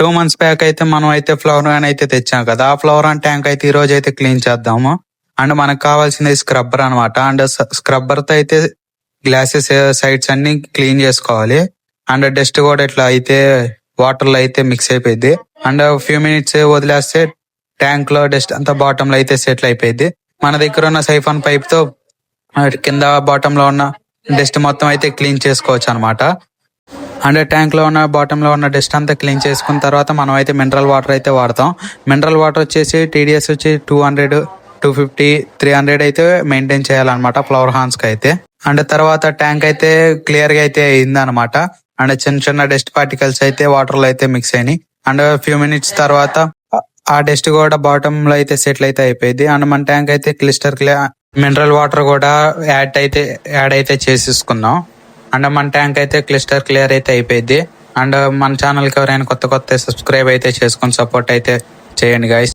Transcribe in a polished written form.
2 months back అయితే మనం అయితే ఫ్లవరాన్ అయితే తెచ్చాం కదా. ఆ ఫ్లవరాన్ ట్యాంక్ అయితే ఈ రోజు అయితే క్లీన్ చేద్దాము. అండ్ మనకు కావాల్సింది స్క్రబ్బర్ అనమాట. అండ్ స్క్రబ్బర్ తో అయితే గ్లాసెస్ సైడ్స్ అన్ని క్లీన్ చేసుకోవాలి. అండ్ డస్ట్ కూడా ఇట్లా అయితే వాటర్ లో అయితే మిక్స్ అయిపోయింది. అండ్ ఫ్యూ మినిట్స్ వదిలేస్తే ట్యాంక్ లో డస్ట్ అంతా బాటమ్ లో అయితే సెటిల్ అయిపోయింది. మన దగ్గర ఉన్న సైఫాన్ పైప్ తో కింద బాటమ్ లో ఉన్న డస్ట్ మొత్తం అయితే క్లీన్ చేసుకోవచ్చు అనమాట. అండ్ ట్యాంక్ లో ఉన్న బాటమ్ లో ఉన్న డస్ట్ అంతా క్లీన్ చేసుకున్న తర్వాత మనం అయితే మినరల్ వాటర్ అయితే వాడతాం. మినరల్ వాటర్ వచ్చేసి టీడీఎస్ వచ్చి 200, 250, 300 అయితే మెయింటైన్ చేయాలన్నమాట ఫ్లవర్ హాన్స్ కి అయితే. అండ్ తర్వాత ట్యాంక్ అయితే క్లియర్ గా అయితే అయింది అనమాట. అండ్ చిన్న చిన్న డస్ట్ పార్టికల్స్ అయితే వాటర్ లో అయితే మిక్స్ అయినాయి. అండ్ ఫ్యూ మినిట్స్ తర్వాత ఆ డస్ట్ కూడా బాటమ్ లో అయితే సెటిల్ అయితే అయిపోయింది. అండ్ మన ట్యాంక్ అయితే మినరల్ వాటర్ కూడా యాడ్ అయితే చేసేసుకున్నాం. అండ్ మన ట్యాంక్ అయితే క్లియర్ అయితే అయిపోయింది. అండ్ మన ఛానల్ కి ఎవరైనా కొత్త సబ్స్క్రైబ్ అయితే చేసుకొని సపోర్ట్ అయితే చేయండి గైస్.